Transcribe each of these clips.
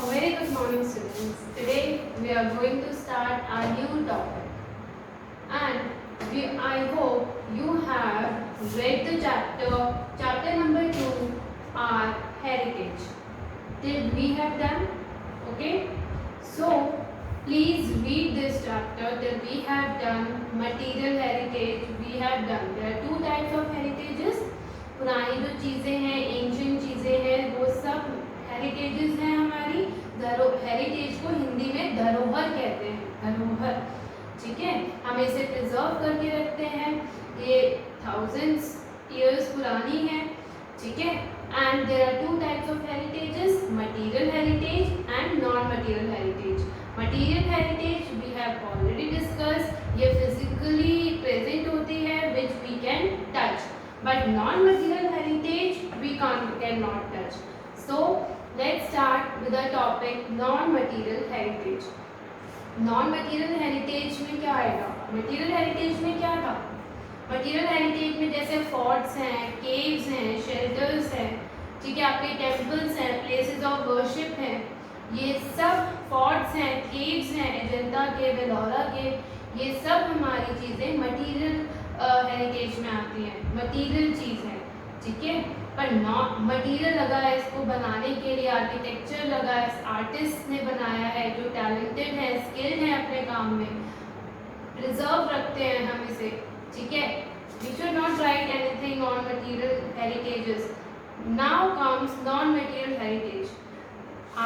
A very good morning, students. Today we are going to start our new topic, and I hope you have read the chapter number 2, our heritage. Did we have done? Okay. So please read this chapter that we have done. Material heritage we have done. There are two types of heritages. पुरानी जो चीज़ें हैं, ancient चीज़ें हैं, वो सब heritages हैं हमारी। हेरिटेज को हिंदी में धरोहर कहते हैं, धरोहर। ठीक है, हम इसे प्रिजर्व करके रखते हैं। ये थाउजेंड्स ईयर्स पुरानी है। ठीक है, and there are two types of heritages, material heritage and non material heritage. Material heritage we have already discuss, ये फिजिकली प्रेजेंट होती है which we can touch, but non-material heritage we cannot touch. So let's start with the topic non-material heritage. Non-material heritage में क्या आएगा? Material heritage में क्या था? Material heritage में जैसे forts हैं, caves हैं, shelters हैं, ठीक है, आपके temples हैं, places of worship हैं, ये सब forts हैं, caves हैं, अजंता के, वेलोरा के, ये सब हमारी चीज़ें material हेरिटेज में आती है, मटीरियल चीज़ है। ठीक है, पर नॉट मटीरियल लगा है इसको बनाने के लिए, आर्किटेक्चर लगा है, आर्टिस्ट ने बनाया है जो टैलेंटेड है, स्किल्ड है अपने काम में, प्रिजर्व रखते हैं हम इसे। ठीक है, we should not write anything on material heritages. Now comes non material heritage.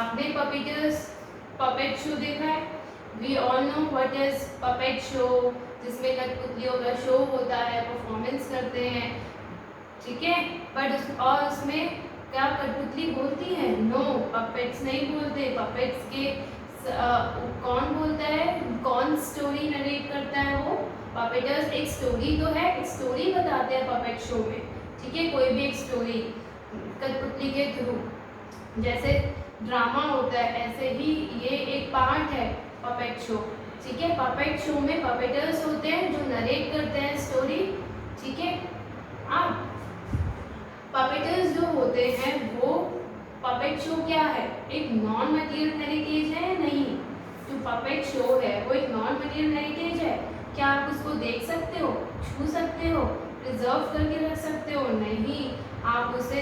आपने पपेट शो देखा है? We all know what is puppet show, जिसमें कठपुतलियों का शो होता है, परफॉर्मेंस करते हैं। ठीक है, बट उसमें क्या कठपुतली बोलती है? नो, पपेट्स नहीं बोलते। पपेट्स के कौन बोलता है, कौन स्टोरी नरेट करता है? वो पपेटर्स। एक स्टोरी तो है, एक स्टोरी बताते हैं पपेट शो में। ठीक है, कोई भी एक स्टोरी कठपुतली के थ्रू, जैसे ड्रामा होता है ऐसे ही ये एक पार्ट है पपेट शो। ठीक है, पपेट शो में पपेटर्स होते हैं जो नरेट करते हैं स्टोरी। ठीक है, अब पपेटर्स जो होते हैं वो, पपेट शो क्या है, एक नॉन मटीरियल हेरिटेज है या नहीं? जो पपेट शो है वो एक नॉन मटीरियल हेरिटेज है। क्या आप उसको देख सकते हो, छू सकते हो, प्रिजर्व करके रख सकते हो? नहीं, आप उसे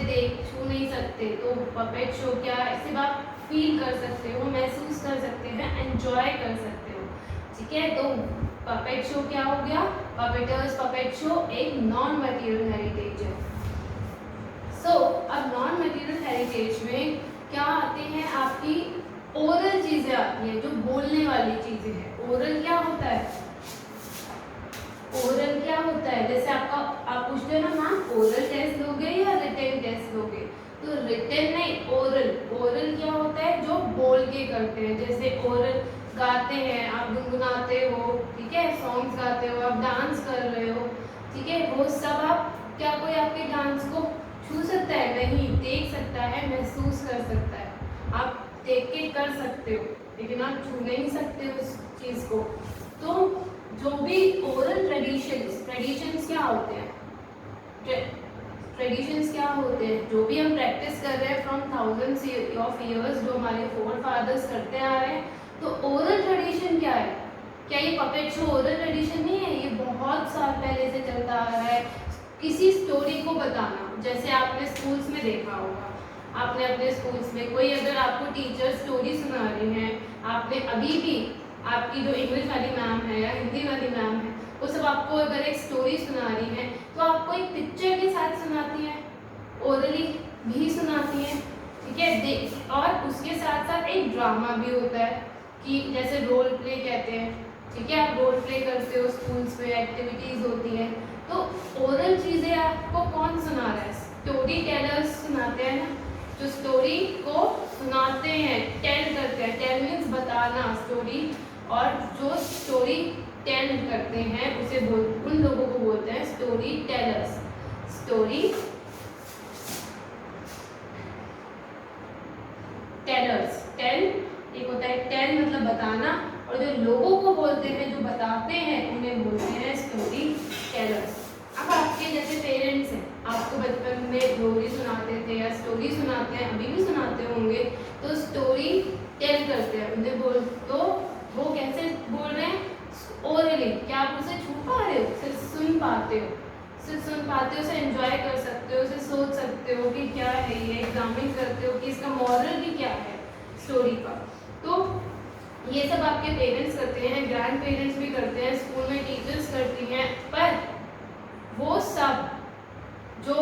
छू नहीं सकते। तो पपेट शो क्या है, सिर्फ आप फील कर सकते हो, महसूस कर सकते हैं, एंजॉय कर सकते हो। ठीक है, तो पपेट शो क्या हो गया? पपेटर्स पपेट शो एक नॉन मटीरियल हेरिटेज है। सो अब नॉन मटीरियल हेरिटेज में क्या आते हैं? आपकी ओरल चीजें आती हैं, जो बोलने वाली चीजें हैं। ओरल क्या होता है? ओरल क्या होता है? जैसे आप पूछते हो ना मैम, ओरल टेस्ट लोगे या रिटन टेस्ट लोगे? तो रिटन नहीं, ओरल। ओरल क्या होता है? जो बोल के करते हैं। जैसे ओरल गाते हैं, आप गुनगुनाते हो, ठीक है, सॉन्ग्स गाते हो, आप डांस कर रहे हो, ठीक है, वो सब आप, क्या कोई आपके डांस को छू सकता है? नहीं, देख सकता है, महसूस कर सकता है। आप देख के कर सकते हो, लेकिन आप छू नहीं सकते उस चीज़ को। तो जो भी ओरल ट्रेडिशंस क्या होते हैं? ट्रेडिशंस क्या होते हैं? जो भी हम प्रैक्टिस कर रहे हैं फ्रॉम थाउजेंड्स ऑफ ईयर्स, जो हमारे फोर फादर्स करते आ रहे हैं। तो ओरल ट्रेडिशन क्या है? क्या ये पपेट शो ओरल ट्रेडिशन नहीं है? ये बहुत साल पहले से चलता आ रहा है। किसी स्टोरी को बताना, जैसे आपने स्कूल्स में देखा होगा, आपने अपने स्कूल्स में कोई अगर आपको टीचर स्टोरी सुना रही हैं, आपने अभी भी आपकी जो इंग्लिश वाली मैम है या हिंदी वाली मैम है, वो सब आपको अगर एक स्टोरी सुना रही हैं तो आपको एक पिक्चर के साथ सुनाती हैं, ओरली भी सुनाती हैं। ठीक है, और उसके साथ साथ एक ड्रामा भी होता है कि जैसे रोल प्ले कहते हैं। ठीक है, आप रोल प्ले करते हो, स्कूल्स में एक्टिविटीज़ होती हैं। तो ओरल चीज़ें आपको कौन सुना रहा है? स्टोरी टेलर्स सुनाते हैं ना, जो स्टोरी को सुनाते हैं, टेल करते हैं। टेल मीन्स बताना, स्टोरी, और जो स्टोरी टेल करते हैं उसे उन लोगों को बोलते हैं story tellers. Story tellers. Tale एक होता है, टेल मतलब बताना, और जो लोगों को बोलते हैं, जो बताते हैं, उन्हें बोलते हैं स्टोरी टेलर्स। अब आपके जैसे पेरेंट्स हैं, आपको बचपन में लोरी सुनाते थे या स्टोरी सुनाते हैं, अभी भी सुनाते होंगे। तो स्टोरी वो कैसे बोल रहे हैं? ओरली। क्या आप उसे छू पा रहे हो? सिर्फ सुन पाते हो, सिर्फ सुन पाते हो, उसे एंजॉय कर सकते हो, उसे सोच सकते हो कि क्या है ये, एग्जामिन करते हो कि इसका मॉरल भी क्या है स्टोरी का। तो ये सब आपके पेरेंट्स करते हैं, ग्रैंड पेरेंट्स भी करते हैं, स्कूल में टीचर्स करती हैं, पर वो सब जो,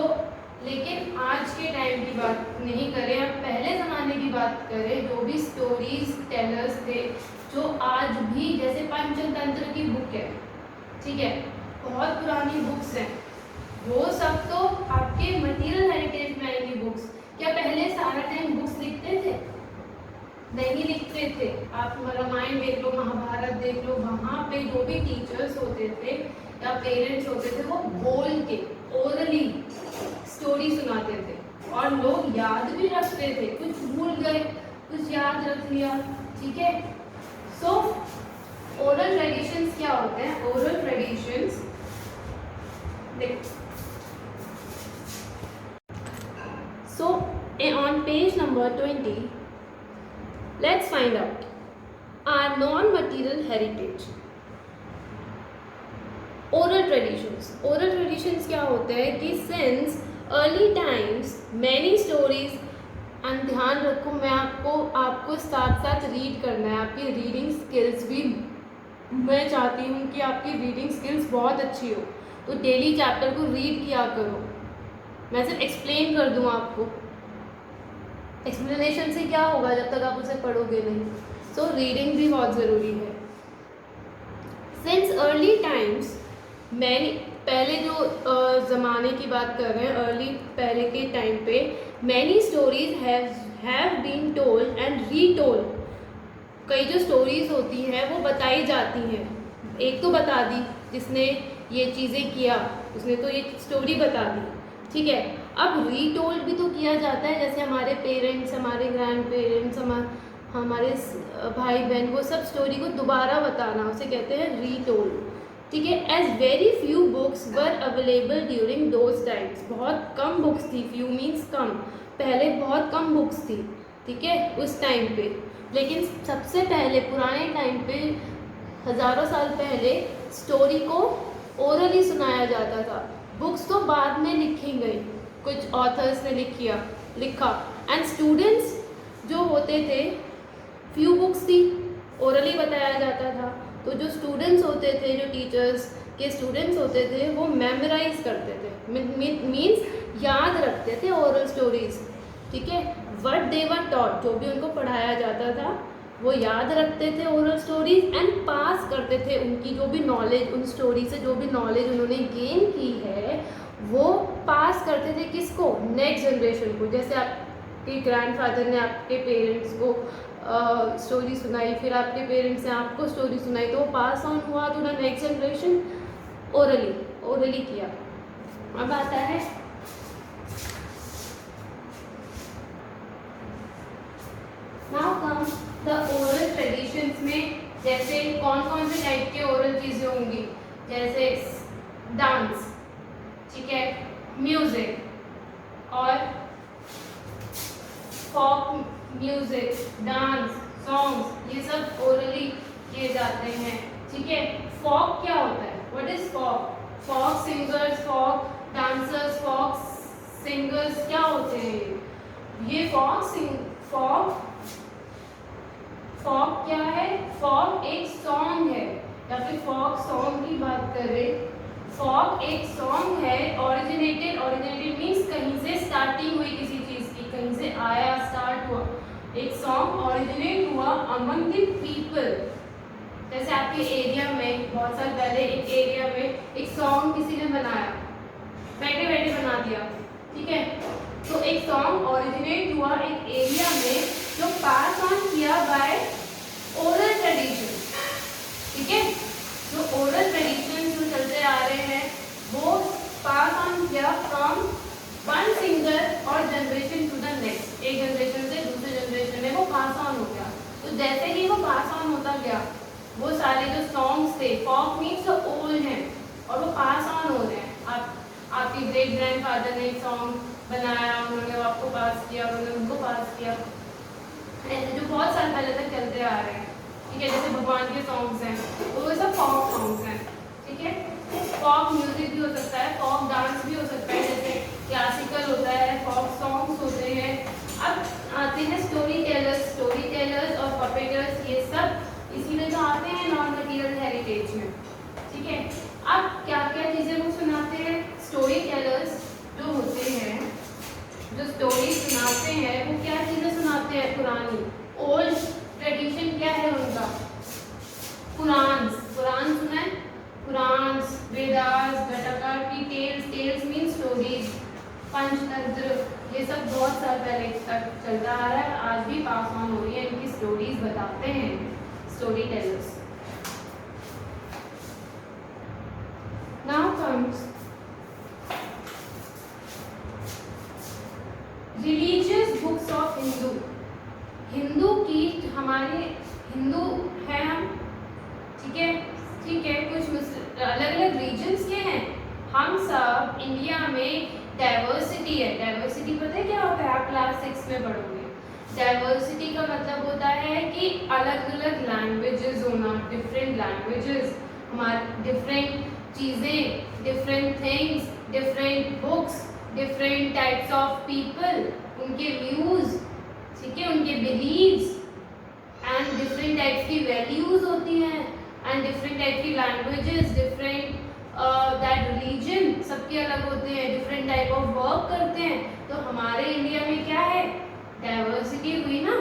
लेकिन आज के टाइम की बात नहीं करें, अब पहले ज़माने की बात करें, जो भी स्टोरीज टेलर्स थे, जो आज भी, जैसे पंचतंत्र की बुक है, ठीक है, बहुत पुरानी बुक्स हैं, वो सब तो आपके मटीरियल हेरिटेज में आएंगी बुक्स। क्या पहले सारा टाइम बुक्स लिखते थे? नहीं लिखते थे। आप रामायण देख लो, महाभारत देख लो, वहाँ पे जो भी टीचर्स होते थे या पेरेंट्स होते थे, वो बोल के ओरली स्टोरी सुनाते थे और लोग याद भी रखते थे, कुछ भूल गए कुछ याद रख लिया, ठीक है। सो ओरल ट्रेडिशंस क्या होते हैं? Oral traditions, so on page number 20, let's find out our non-material heritage. Oral traditions, oral traditions क्या होते हैं कि since early times many stories, and ध्यान रखो मैं आपको साथ साथ रीड करना है, आपकी रीडिंग स्किल्स भी मैं चाहती हूँ कि आपकी रीडिंग स्किल्स बहुत अच्छी हो, तो डेली चैप्टर को रीड किया करो। मैं सिर्फ एक्सप्लेन कर दूँ आपको, एक्सप्लेनेशन से क्या होगा जब तक आप उसे पढ़ोगे नहीं, सो रीडिंग भी बहुत ज़रूरी है। सिंस अर्ली टाइम्स मैनी, पहले जो ज़माने की बात कर रहे हैं, अर्ली पहले के टाइम पे, many stories have been told and retold, कई जो स्टोरीज होती हैं वो बताई जाती हैं। एक तो बता दी जिसने ये चीज़ें किया, उसने तो ये स्टोरी बता दी, ठीक है। अब रीटोल्ड भी तो किया जाता है, जैसे हमारे पेरेंट्स, हमारे ग्रैंड पेरेंट्स, हमारे भाई बहन, वो सब स्टोरी को दोबारा बताना, उसे कहते हैं रीटोल्ड, ठीक है। As very few books were available during those times, बहुत कम बुक्स थी, फ्यू मीन्स कम, पहले बहुत कम बुक्स थी, ठीक है, उस टाइम पे। लेकिन सबसे पहले पुराने टाइम पे, हज़ारों साल पहले, स्टोरी को ओरली सुनाया जाता था। बुक्स तो बाद में लिखी गई, कुछ ऑथर्स ने लिखा, एंड स्टूडेंट्स जो होते थे, फ्यू बुक्स थी, ओरली बताया जाता था, तो जो स्टूडेंट्स होते थे, जो टीचर्स के स्टूडेंट्स होते थे, वो मेमोराइज करते थे, मीन्स याद रखते थे ओरल स्टोरीज, ठीक है। व्हाट दे वर टॉट, जो भी उनको पढ़ाया जाता था वो याद रखते थे ओरल स्टोरीज, एंड पास करते थे उनकी जो भी नॉलेज, उन स्टोरी से जो भी नॉलेज उन्होंने गेन की है वो पास करते थे किसको? नेक्स्ट जनरेशन को। जैसे आपके ग्रैंडफादर ने आपके पेरेंट्स को स्टोरी सुनाई, फिर आपके पेरेंट्स ने आपको स्टोरी सुनाई, तो वो पास ऑन हुआ to the next generation, orally किया। अब आता है now come the oral traditions में, जैसे कौन कौन से टाइप के ओरल चीज़ें होंगी, जैसे डांस, ठीक है, म्यूजिक और फोक म्यूजिक, डांस, सॉन्ग्स, ये सब ओरली किए जाते हैं, ठीक है। फोक क्या होता है? What is folk? Folk singers, folk dancers, folk singers क्या होते हैं? ये फोक क्या है? फोक एक सॉन्ग है, या फिर फोक सॉन्ग की बात करें, फोक एक सॉन्ग है, ओरिजिनेटेड मीन्स कहीं से स्टार्टिंग हुई किसी चीज़ की, कहीं से आया, स्टार्ट हुआ, एक सॉन्ग ओरिजिनेट हुआ अमंग द पीपल। जैसे आपके एरिया में बहुत साल पहले एक एरिया में एक सॉन्ग किसी ने बनाया, बैठे बैठे बना दिया, ठीक है, तो एक सॉन्ग ओरिजिनेट हुआ एक एरिया में, जो पास ऑन किया बाय ओरल ट्रेडिशन, ठीक है। जो ओरल ट्रेडिशन जो चलते आ रहे हैं वो पास ऑन किया फ्रॉम वन सिंगर और जनरेशन टू द नेक्स्ट, एक जनरेशन से दूसरे जनरेशन में वो पास ऑन हो गया। तो जैसे ही वो पास ऑन होता गया, वो सारे जो सॉन्ग्स थे, फोक मीन्स जो ओल्ड हैं और वो पास ऑन हो रहे हैं। आपके ग्रेट ग्रैंडफादर ने एक सॉन्ग बनाया, उन्होंने आपको पास किया, उन्होंने उनको पास किया, ऐसे जो बहुत साल पहले तक चलते आ रहे हैं, ठीक है, जैसे भगवान के सॉन्ग्स हैं तो वो सब फॉक सॉन्ग्स हैं, ठीक है। फॉक म्यूजिक भी हो सकता है, फॉक डांस भी हो सकता है, जैसे क्लासिकल होता है, फॉक सॉन्ग्स होते हैं। अब आते हैं स्टोरी टेलर्स और पपेटर्स, ये सब इसी में जो आते हैं नॉन मटेरियल हेरिटेज में, ठीक है। अब क्या क्या चीजें वो सुनाते हैं, स्टोरी टेलर्स जो होते हैं, जो स्टोरी सुनाते हैं वो क्या चीजें सुनाते हैं, पुरानी ओल्ड ट्रेडिशन क्या है उनका, पुराण सुना है, पुराण, वेदास, घटाकार की टेल्स मीन स्टोरीज, पंचतंत्र, ये सब बहुत साल पहले तक चलता आ रहा है, आज भी पास ऑन हो रही है, इनकी स्टोरीज बताते हैं story tailors. Now comes religious books of Hindu की, हमारे हिंदू है हम, ठीक है, कुछ अलग अलग रीजन्स के हैं, हम सब इंडिया में डाइवर्सिटी है। डाइवर्सिटी पता है क्या होता है, आप क्लास 6 में पढ़ोगे। डाइवर्सिटी का मतलब होता है कि अलग अलग लैंग्वेजेस होना, डिफरेंट लैंग्वेजेस, हमारे डिफरेंट चीज़ें, different things, different books, different types of people, उनके व्यूज, ठीक है, उनके बिलीव्स एंड डिफरेंट टाइप्स की वैल्यूज होती हैं एंड डिफरेंट टाइप की लैंग्वेजेस, डिफरेंट दैट रिलीजन, सबके अलग होते हैं, डिफरेंट टाइप ऑफ वर्क करते हैं। तो हमारे इंडिया में क्या है, डाइवर्सिटी हुई ना।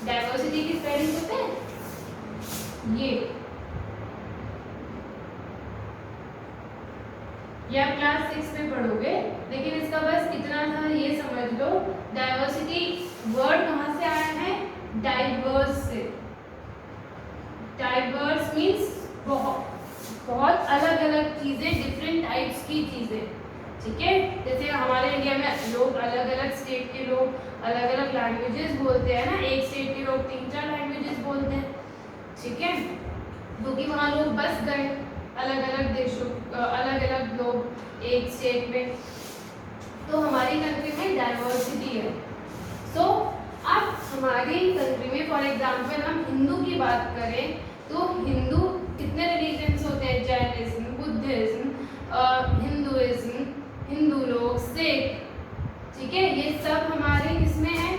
डाइवर्सिटी की स्पेलिंग पता है, ये आप क्लास 6 में पढ़ोगे, लेकिन इसका बस इतना था, ये समझ लो डाइवर्सिटी वर्ड कहाँ से आया है, डाइवर्स से। डाइवर्स मीन्स बहुत अलग अलग चीजें, डिफरेंट टाइप्स की चीजें, ठीक है। जैसे हमारे इंडिया में लोग अलग अलग स्टेट के लोग अलग अलग लैंग्वेजेस बोलते हैं ना, एक स्टेट के लोग 3-4 लैंग्वेजेस बोलते हैं, ठीक है, क्योंकि वहाँ लोग बस गए, अलग अलग देशों, अलग अलग लोग एक स्टेट में। तो हमारी कंट्री में डाइवर्सिटी है। सो अब हमारी कंट्री में फॉर एग्जांपल हम हिंदू की बात करें तो हिंदू कितने रिलीजन्स होते हैं, जैनिज्म, बुद्धिज्म, हिंदुइज्म, हिंदू लोग, सिख, ठीक है, ये सब हमारे किसमें है,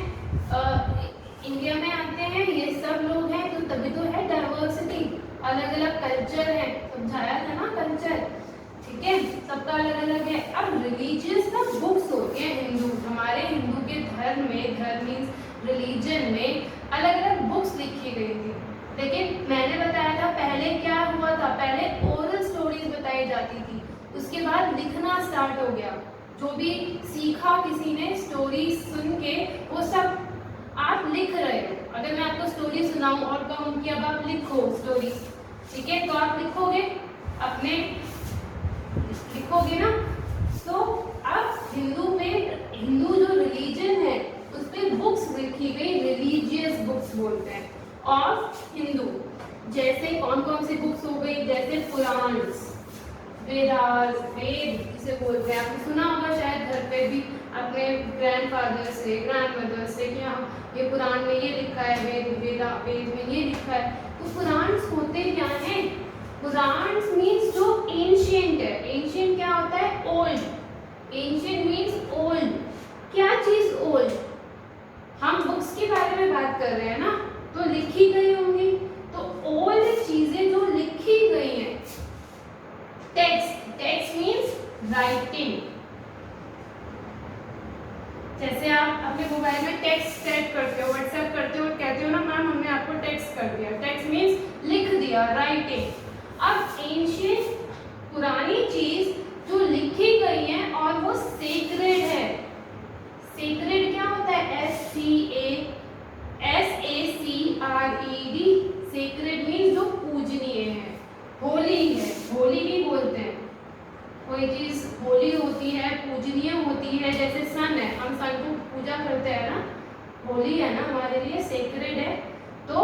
इंडिया में आते हैं, ये सब लोग हैं, तो तभी तो है डाइवर्सिटी, अलग अलग कल्चर है, समझाया था ना कल्चर, ठीक है, सबका अलग अलग है। अब रिलीजियस ना बुक्स होते हैं हिंदू, हमारे हिंदू के धर्म में, धर्म मीन्स रिलीजन में अलग अलग बुक्स लिखी गई थी। लेकिन मैंने बताया था पहले क्या हुआ था, पहले ओरल स्टोरीज बताई जाती थी, उसके बाद लिखना स्टार्ट हो गया, जो भी सीखा किसी ने स्टोरी सुन के वो सब आप लिख रहे हो। अगर मैं आपको स्टोरी सुनाऊं और कहूं कि अब आप लिखो स्टोरी, ठीक है, तो आप लिखोगे, अपने लिखोगे ना। तो अब हिंदू में, हिंदू जो रिलीजन है उस पर बुक्स लिखी गई, रिलीजियस बुक्स बोलते हैं। और हिंदू जैसे कौन कौन सी बुक्स हो गई, जैसे पुराण, वेदास, वेद जिसे बोलते हैं, आपने सुना होगा शायद घर पे भी अपने ग्रैंडफादर से, ग्रैंडमदर से कि हाँ ये पुराण में ये लिखा है, वेद में ये लिखा है। तो पुराण होते क्या हैं, पुराण मीन्स जो एंशिएंट है। एंशिएंट क्या होता है, ओल्ड। Ancient means old. क्या चीज ओल्ड, हम बुक्स के बारे में बात कर रहे हैं ना, तो लिखी गई होंगी, तो ओल्ड चीजें जो लिखी गई हैं। Text means writing. जैसे आप अपने मोबाइल में टेक्स्ट सेट करते हो, व्हाट्सएप करते हो, कहते हो ना मैम हमने आपको टेक्स्ट कर दिया, टेक्स्ट मीन्स लिख दिया, राइटिंग। अब एंशिएंट पुरानी चीज जो लिखी गई है और वो सेक्रेड है। सेक्रेड क्या होता है, SACRED, सेक्रेड मीन्स जो पूजनीय है, होली है, होली भी बोलते हैं। कोई चीज होली होती है, पूजनीय होती है, जैसे सन है, हम सन को पूजा करते हैं ना, होली है ना हमारे लिए, सेक्रेड है। तो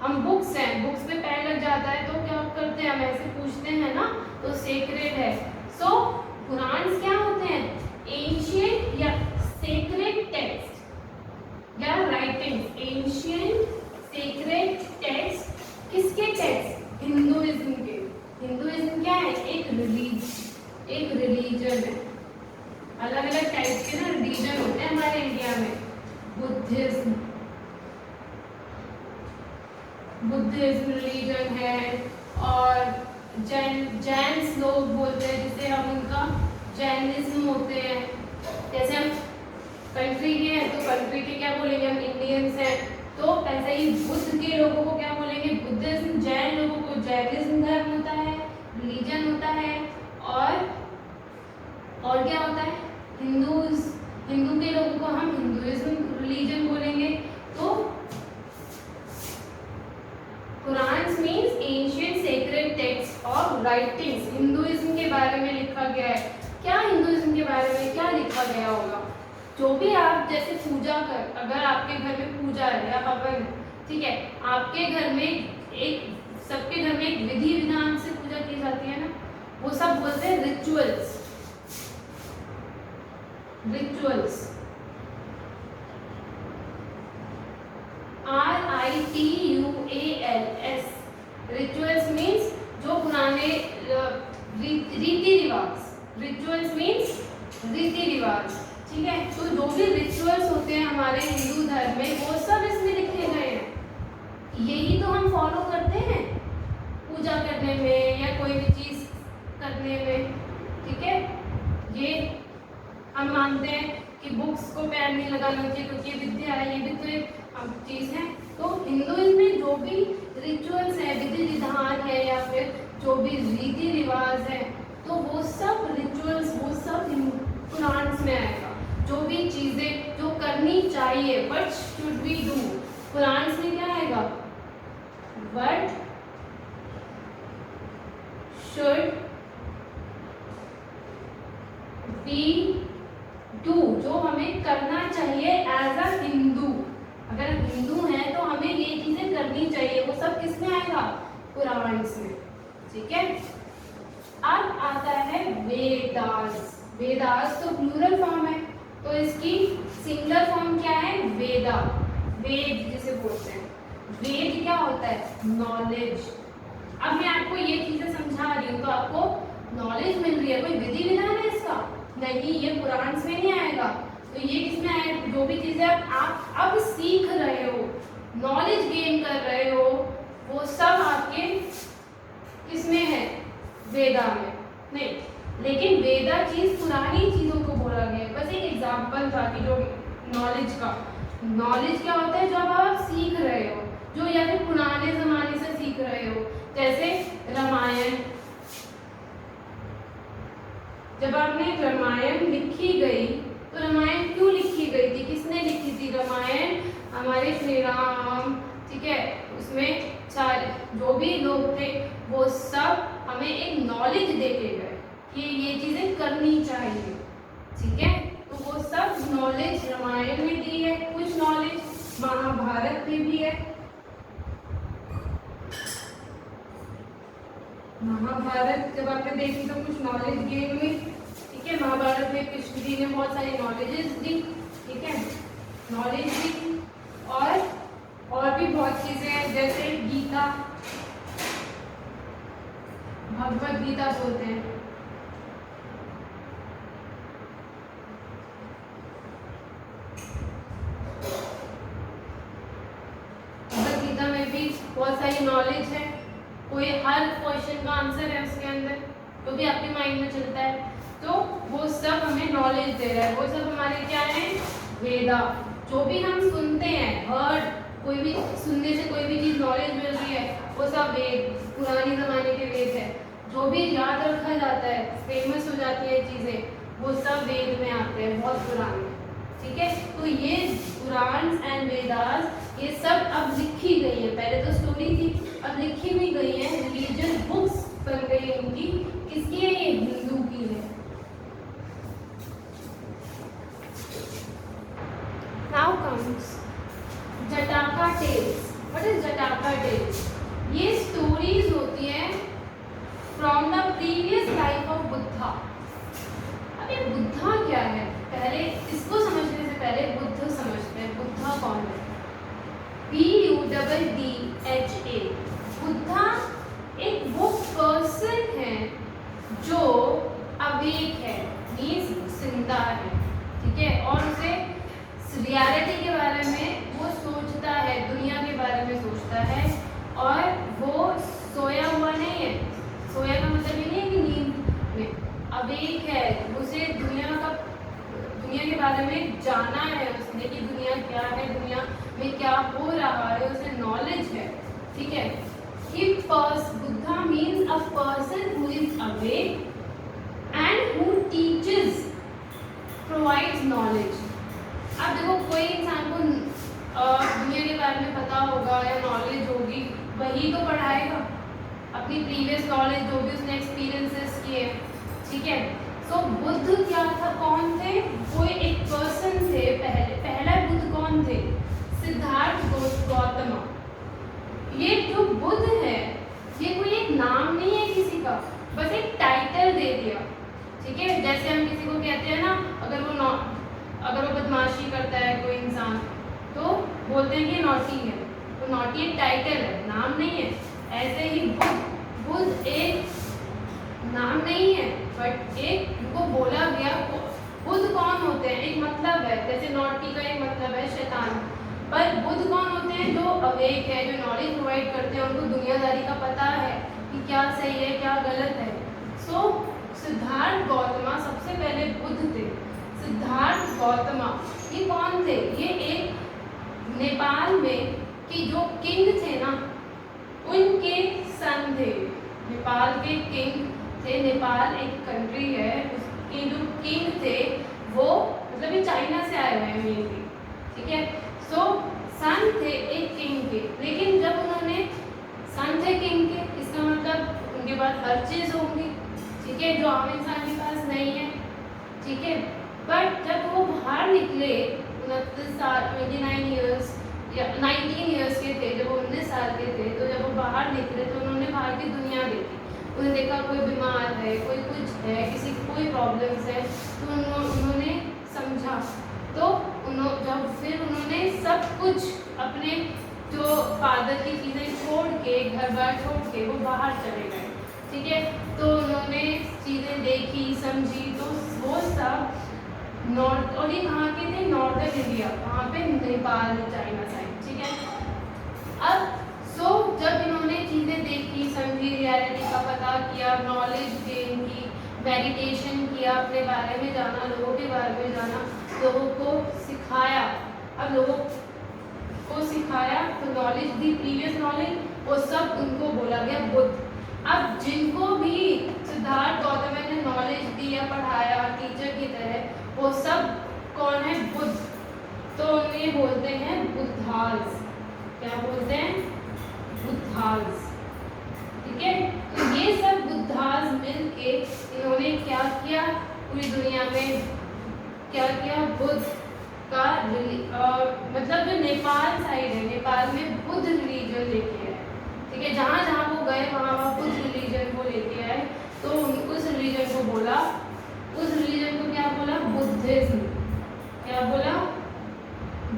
हम बुक्स हैं, बुक्स पे पैर लग जाता है तो क्या करते हैं, हम ऐसे पूछते हैं ना, तो सेक्रेड है। सो पुराण क्या होते हैं, एंशिएंट या सेक्रेड टेक्स्ट या राइटिंग, एंशिएंट सेक्रेड टेक्स्ट हमारे इंडिया में? बुद्धिज्म रिलीजन है। और जैन लोग बोलते हैं, जिसे हम उनका जैनिज्म होते हैं। जैसे हम कंट्री के हैं तो कंट्री के क्या बोलेंगे, हम इंडियंस हैं, तो ऐसे ही बुद्ध के लोगों को क्या बोलेंगे, बुद्धिज्म। जैन लोगों को जैनिज्म धर्म होता है, रिलीजन होता है। और क्या होता है, हिंदू के लोगों को हम हिंदुइज्म रिलीजन बोलेंगे। तो Quran means ancient sacred text और राइटिंग्स। हिंदुइज्म के बारे में लिखा गया है। क्या हिंदुइज्म के बारे में क्या लिखा गया होगा? जो भी आप जैसे पूजा कर, अगर आपके घर में पूजा है या हवन, ठीक है, आपके घर में सबके घर में एक विधि विधान से पूजा की जाती है ना, वो सब बोलते हैं रिचुअल्स। RITUALS। रिचुअल्स मीन्स जो पुराने रीति रिवाज। रिचुअल्स मीन्स रीति रिवाज, ठीक है। तो जो भी रिचुअल्स होते हैं हमारे हिंदू धर्म में, वो सब इसमें लिखे गए हैं। यही तो हम फॉलो करते हैं पूजा करने में या कोई भी चीज करने में, ठीक है। ये हम मानते हैं कि बुक्स को पैर नहीं लगाना चाहिए क्योंकि विद्या है, ये भी तो एक चीज है। तो हिंदुइज्म में जो भी रिचुअल्स है, विधि विधान है, या फिर जो भी रीति रिवाज है, तो वो सब रिचुअल्स, वो सब कुरान में आएगा। जो भी चीजें जो करनी चाहिए, what should we do, Quran में क्या आएगा, व्हाट शुड वी डू, जो हमें करना चाहिए एज अ हिंदू। अगर हम हिंदू हैं तो हमें ये चीजें करनी चाहिए, वो सब किसमें आएगा, कुरान में, ठीक है। अब आता है वेदास। वेदास तो प्लूरल फॉर्म है, तो इसकी सिंगुलर फॉर्म क्या है, वेदा। वेद जिसे बोलते हैं, वेद क्या होता है, नॉलेज। अब मैं आपको ये चीजें समझा रही हूँ तो आपको नॉलेज मिल रही है। कोई विधि विधान है इसका नहीं, ये कुरान में नहीं आएगा। तो ये किसमें आएगा, जो भी चीजें आप अब सीख रहे हो, नॉलेज गेन कर रहे हो, वो सब आपके किसमें है, वेदा में। नहीं, लेकिन वेदा चीज पुरानी चीजों को बोला गया है। बस एक एग्जांपल था कि जो नॉलेज का, नॉलेज क्या होता है, जब आप सीख रहे हो, जो या फिर पुराने जमाने से सीख रहे हो। जैसे रामायण, जब आपने रामायण लिखी गई तो रामायण क्यों लिखी गई थी, किसने लिखी थी रामायण, हमारे श्री राम, ठीक है। उसमें जो भी लोग थे वो सब हमें एक नॉलेज देके गए कि ये चीजें करनी चाहिए, ठीक है। तो वो सब नॉलेज रामायण में दी है। कुछ नॉलेज महाभारत में भी है। महाभारत जब आपने देखी तो कुछ नॉलेज गेन हुई, ठीक है। महाभारत में कृष्ण जी ने बहुत सारी नॉलेजेस दी, ठीक है, नॉलेज दी। और भी बहुत चीजें हैं, जैसे गीता, भगवत गीता बोलते हैं। भगवत गीता में भी बहुत सारी नॉलेज है। कोई हर क्वेश्चन का आंसर है उसके अंदर, तो भी आपके माइंड में चलता है। तो वो सब हमें नॉलेज दे रहा है। वो सब हमारे क्या है, वेदा। जो भी हम सुनते हैं, हर्ड, कोई भी सुनने से कोई भी चीज नॉलेज मिल रही है, वो सब वेद, पुराने जमाने के वेद है। जो भी याद रखा जाता है, फेमस हो जाती है चीजें, वो सब वेद में आते हैं, बहुत पुराने, ठीक है। तो ये कुरान एंड वेदास, ये सब अब लिखी गई है। पहले तो स्टोरी थी, अब लिखी भी गई है, रिलीजियस बुक्स बन गई है इनकी। किसकी है ये, हिंदू की है। Now comes Jataka tales. What is Jataka tales? ये स्टोरीज होती है from the previous life of Buddha. अब ये बुद्धा क्या है, पहले इसको समझने से पहले बुद्ध समझते हैं। बुद्धा कौन है, BUDDHA। बुद्धा एक वो पर्सन है जो अवेक है, मीन्स जिंदा है, ठीक है, और उसे रियलिटी के बारे में वो सोचता है, दुनिया के बारे में सोचता है, और वो सोया हुआ नहीं है। सोया का मतलब ये नहीं है कि नींद में अवेक है, उसे दुनिया के बारे में जाना है उसने कि दुनिया क्या है, दुनिया में क्या हो रहा है, उसे नॉलेज है। ठीक है, कि Buddha means a person who is awake and who teaches, provides knowledge. अब देखो, कोई इंसान को दुनिया के बारे में पता होगा या नॉलेज होगी, वही तो पढ़ाएगा अपनी प्रीवियस नॉलेज जो भी उसने एक्सपीरियंसेस किए। ठीक है, तो बुद्ध क्या था, कौन थे? वो एक पर्सन थे। पहला बुद्ध कौन थे? सिद्धार्थ गौतम। ये जो बुद्ध है, ये कोई एक नाम नहीं है किसी का, बस एक टाइटल दे दिया। ठीक है, जैसे हम किसी को कहते हैं ना, अगर वो बदमाशी करता है कोई इंसान, तो बोलते हैं कि नॉटी है, तो नॉटी एक टाइटल है, नाम नहीं है। ऐसे ही बुद्ध एक नाम नहीं है, बट एक उनको बोला गया। बुद्ध कौन होते हैं, एक मतलब है, जैसे नॉटी का एक मतलब है शैतान, पर बुद्ध कौन होते हैं? जो अवेक है, जो नॉलेज प्रोवाइड करते हैं, उनको दुनियादारी का पता है कि क्या सही है क्या गलत है। सो सिद्धार्थ गौतम सबसे पहले बुद्ध थे। सिद्धार्थ गौतम ये कौन थे? ये एक नेपाल में कि जो किंग थे ना, उनके सन थे। नेपाल के किंग थे। नेपाल एक कंट्री है, उसके जो किंग थे वो मतलब ये चाइना से आए हुए हैं मेनली। ठीक है, सो सन थे एक किंग के, लेकिन जब उन्होंने सन थे किंग के, इसका मतलब उनके पास हर चीज़ होगी। ठीक है, जो आम इंसान के पास नहीं है। ठीक है, बट जब वो बाहर निकले 29 साल 29 ईयर्स या 19 ईयर्स के थे, जब वो 19 साल के थे, तो जब वो बाहर निकले तो उन्होंने बाहर की दुनिया देखी। उन्होंने देखा कोई बीमार है, कोई कुछ है, किसी को कोई प्रॉब्लम्स है, तो उन्होंने समझा। तो फिर उन्होंने सब कुछ अपने जो फादर की चीज़ें छोड़ के, घर बार छोड़ के वो बाहर चले गए। ठीक है, तो उन्होंने चीज़ें देखी समझी, तो वो सब नॉर्थ, और ये कहाँ के थे? नॉर्दर्न इंडिया, वहाँ पे नेपाल चाइना साइड। ठीक है, अब जब इन्होंने चीज़ें देखी समझी, रियलिटी का पता किया, नॉलेज गेन की, मेडिटेशन किया, अपने बारे में जाना, लोगों के बारे में जाना, लोगों को सिखाया। अब लोगों को सिखाया तो नॉलेज दी, प्रीवियस नॉलेज, वो सब उनको बोला गया बुद्ध। अब जिनको भी सिद्धार्थ गौतम ने नॉलेज दी या पढ़ाया टीचर की तरह, वो सब कौन है? बुद्ध। तो उन्हें बोलते हैं बुद्धास। क्या बोलते हैं? बुद्धास। ठीक है, तो ये सब बुद्धास मिलके इन्होंने क्या किया? पूरी दुनिया में क्या किया? बुद्ध का मतलब जो नेपाल साइड है, नेपाल में बुद्ध रिलीजन लेके आए। ठीक है, जहाँ जहाँ वो गए वहाँ बुद्ध रिलीजन को लेके आए। तो उस रिलीजन को बोला, उस रिलीजन को क्या बोला? बुद्धिज्म। क्या बोला?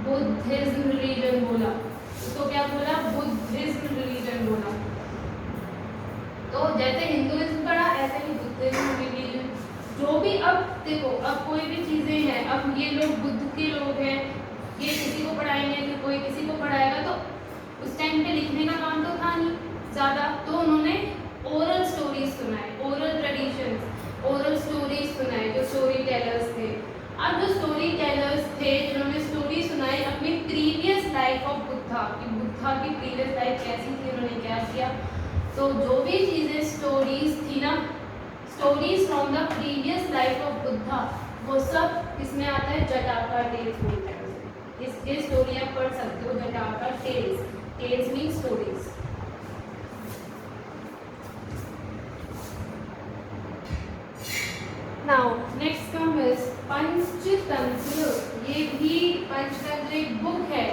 बुद्धिज्म रिलीजन बोला। उसको क्या बोला? बुद्धिज्म रिलीजन बोला। तो जैसे हिंदुइज्म पढ़ा, ऐसे ही बुद्धिज्म रिलीजन। जो भी, अब देखो, अब कोई भी चीज़ें हैं, अब ये लोग बुद्ध के लोग हैं, ये किसी को पढ़ाएंगे, फिर कोई किसी को पढ़ाएगा, तो उस टाइम पे लिखने का काम तो था नहीं ज़्यादा, तो उन्होंने ओरल स्टोरीज सुनाए, ओरल ट्रेडिशंस, ओरल स्टोरीज सुनाए, जो स्टोरी टेलर्स थे। अब जो स्टोरी टेलर्स थे, जिन्होंने स्टोरी सुनाई अपनी प्रीवियस लाइफ ऑफ बुद्धा, कि बुद्धा की प्रीवियस लाइफ कैसी थी, उन्होंने क्या किया, तो जो भी चीज़ें स्टोरीज थी ना, stories from the previous life of Buddha, वो सब किसमें आता है? जटाका टेल्स बोलते हैं उसे। इसके स्टोरी आप पढ़ सकते हो, Jataka tales. Tales mean stories. Now next term is Panchatantra. ये भी पंचतंत्र एक बुक है।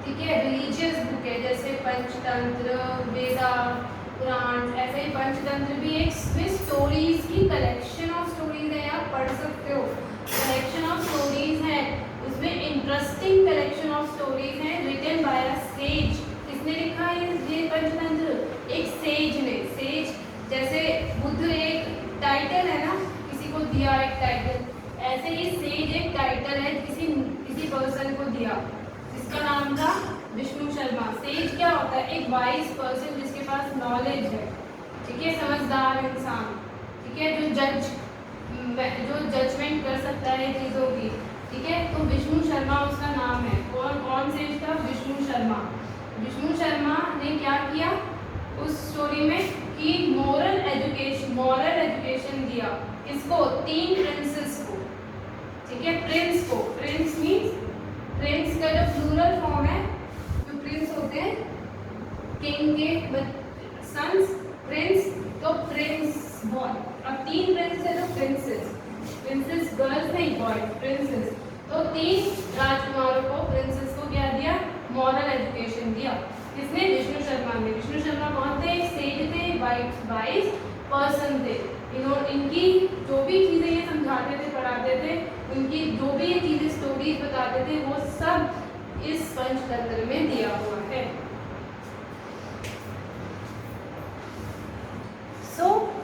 ठीक है, रिलीजियस बुक है, जैसे पंचतंत्र, वेदा, पुराण, ऐसे ही पंचतंत्र भी एक स्टोरीज की कलेक्शन ऑफ स्टोरीज है, आप पढ़ सकते हो। कलेक्शन ऑफ स्टोरीज है, उसमें इंटरेस्टिंग कलेक्शन ऑफ स्टोरीज है, रिटन बाय अ सेज। किसने लिखा है ये पंचतंत्र? एक सेज ने। सेज जैसे बुद्ध एक टाइटल है ना, किसी को दिया एक टाइटल, ऐसे ही सेज एक टाइटल है, किसी पर्सन को दिया, जिसका नाम था विष्णु शर्मा। सेज क्या होता है? एक वाइज पर्सन जिसके पास नॉलेज है, ठीक है, समझदार इंसान, ठीक है, जो जजमेंट कर सकता है चीज़ों की, ठीक है। तो विष्णु शर्मा उसका नाम है। कौन सेज था? विष्णु शर्मा। विष्णु शर्मा ने क्या किया उस स्टोरी में कि मॉरल एजुकेशन दिया। किसको? 3 प्रिंसेस को, ठीक है, प्रिंस को। प्रिंस मीन्स, प्रिंस का जो प्लूरल फॉर्म है, जो प्रिंस होते हैं किंग के सन्स, प्रिंस, तो प्रिंस बॉय। अब 3 प्रिंस है तो प्रिंसेस गर्ल्स नहीं, बॉय, प्रिंसेस। तो 3 राजकुमारों को, प्रिंसेस को क्या दिया? मॉरल एजुकेशन दिया। किसने? विष्णु शर्मा ने। विष्णु शर्मा कौन थे? एक सेज थे, वाइज पर्सन थे। इनकी जो भी चीज़ें ये समझाते थे, पढ़ाते थे, उनकी जो भी ये चीज़ें स्टोरीज बताते थे, वो सब इस पंचतंत्र में दिया हुआ है।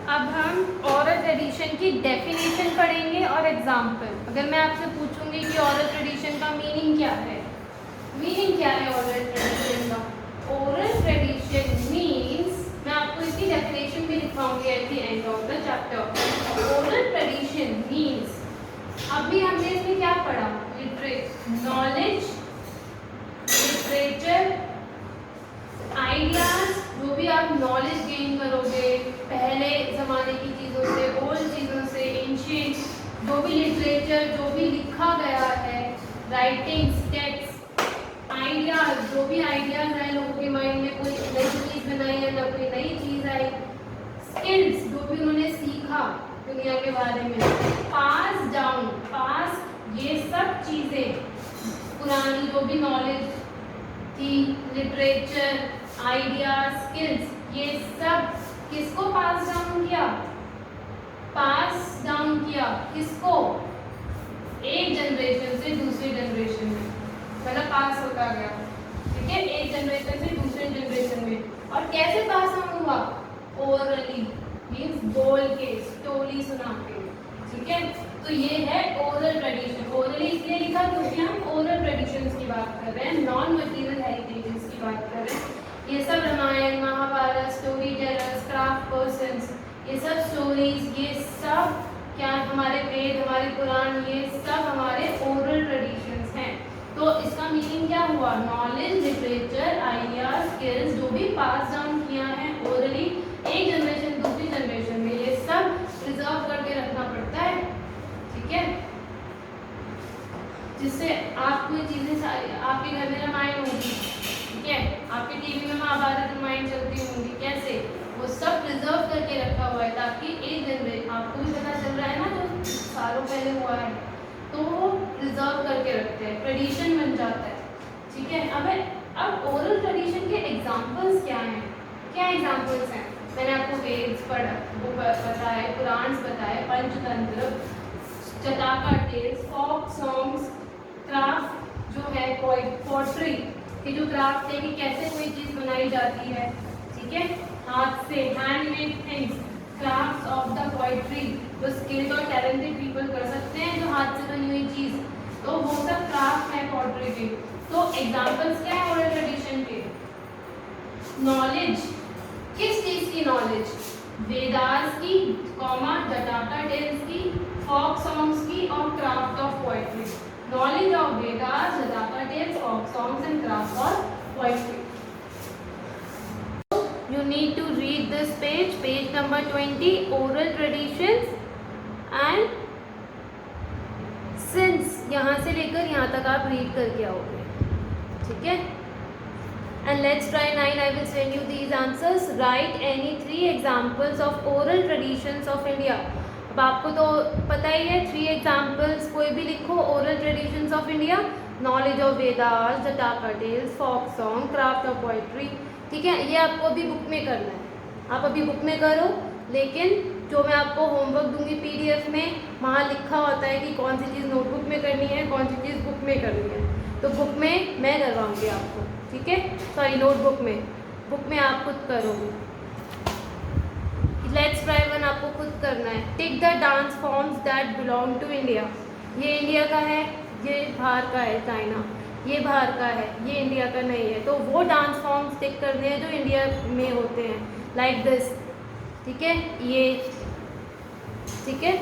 अब हम ओरल ट्रेडिशन की डेफिनेशन पढ़ेंगे और एग्जाम्पल। अगर मैं आपसे पूछूंगी कि ओरल ट्रेडिशन का मीनिंग क्या है, ओरल ट्रेडिशन का? ओरल ट्रेडिशन मीन्स, मैं आपको इसकी डेफिनेशन भी लिखवाऊंगी at the end of the chapter. Oral tradition means, अभी हमने इसमें क्या पढ़ा? नॉलेज, लिटरेचर, आइडियाज, जो भी आप नॉलेज गेन करोगे पहले ज़माने की चीज़ों से, ओल्ड चीज़ों से, एंशिएंट, जो भी लिटरेचर, जो भी लिखा गया है, राइटिंग्स, टेक्स्ट, आइडियाज, जो भी आइडियाज आए लोगों के माइंड में, कोई नई चीज़ बनाई है ना, कोई नई चीज़ आई, स्किल्स, जो भी उन्होंने सीखा दुनिया के बारे में, पास डाउन, ये सब चीज़ें, पुरानी जो भी नॉलेज थी, लिटरेचर, आइडियाज, स्किल्स, ये सब किसको पास डाउन किया? किसको? एक जनरेशन से दूसरी जनरेशन में, मतलब पास होता गया, ठीक है, एक जनरेशन से दूसरे जनरेशन में। और कैसे पास ऑन हुआ? ओरली, मीन्स बोल के, स्टोरी सुना के, ठीक है। तो ये है ओरल ट्रेडिशन। ओरली इसलिए लिखा क्योंकि हम ओरल ट्रेडिशंस की बात कर रहे हैं, नॉन मटेरियल हेरिटेजेस की बात कर रहे हैं। ये सब Ramayana, Mahabharata, story tellers, craft persons, ये सब स्टोरीज, ये सब क्या, हमारे वेद, हमारे पुराण, ये सब हमारे ओरल ट्रेडिशंस हैं। तो इसका मीनिंग क्या हुआ? नॉलेज, लिटरेचर, आइडियाज, स्किल्स, जो भी पास डाउन किया है ओरली, एक जनरेशन दूसरी जनरेशन में, ये सब प्रिजर्व करके रखना पड़ता है, ठीक है, जिससे आपको ये चीज़ें सारी, आपके घर में रामायण होगी, ठीक है, आपके टीवी में महाभारत रामायण चलती होंगी, कैसे? वो सब प्रिजर्व करके रखा हुआ है, ताकि एक जनरेशन, आपको भी पता चल रहा है ना, जो सालों पहले हुआ है, तो वो प्रिजर्व करके रखते हैं, ट्रेडिशन बन जाता है, ठीक है। अब ओरल ट्रेडिशन के एग्जाम्पल्स क्या हैं? क्या एग्जाम्पल्स हैं? मैंने आपको वेद्स पढ़ा, वो बताए, पुराण बताए, Panchatantra, Jataka tales, folk songs, craft जो है, पोट्री की जो क्राफ्ट है कि कैसे कोई चीज़ बनाई जाती है, ठीक है, हाथ से, handmade things, crafts of the poetry, जो स्किल्ड और टैलेंटेड पीपल कर सकते हैं, जो हाथ से बनी हुई चीज़, तो वो सब क्राफ्ट है पोट्री के। तो एग्जाम्पल्स क्या है ओरल ट्रेडिशन के? नॉलेज, किस चीज़ की नॉलेज? वेदास की, जटाका टेल्स की, फोक सॉन्ग्स की और craft of poetry. Knowledge of Vedas, Jataka tales, folk songs and craft or poetry. You need to read this page number 20, oral traditions, and since यहाँ से लेकर यहाँ तक आप रीड करके आओगे, ठीक है। And let's try 9. I will send you these answers. Write any 3 examples of oral traditions of India. अब आपको तो पता ही है, 3 एग्जाम्पल्स कोई भी लिखो, oral traditions of India, knowledge of Vedas, Jataka tales, folk song, craft of poetry, ठीक है। ये आपको अभी बुक में करना है, आप अभी बुक में करो, लेकिन जो मैं आपको होमवर्क दूंगी पीडीएफ में, वहाँ लिखा होता है कि कौन सी चीज़ नोटबुक में करनी है, कौन सी चीज़ बुक में करनी है। तो बुक में मैं करवाऊँगी आपको, ठीक है, सॉरी नोटबुक में, बुक में आप खुद करोगे। लेट्स ट्राई 1 आपको खुद करना है। Tick the dance forms that belong to India. ये इंडिया का है, ये बाहर का है चाइना, ये बाहर का है, ये इंडिया का नहीं है, तो वो डांस फॉर्म्स टिक करने हैं जो इंडिया में होते हैं, लाइक दिस, ठीक है, ये, ठीक है,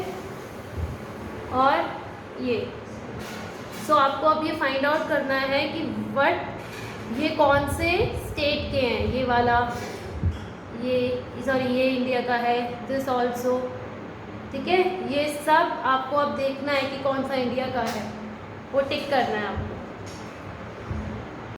और ये। सो आपको अब ये फाइंड आउट करना है कि व्हाट, ये कौन से स्टेट के हैं, ये वाला, ये सॉरी ये इंडिया का है, दिस ऑल्सो, ठीक है, ये सब आपको अब देखना है कि कौन सा इंडिया का है, वो टिक करना है आपको।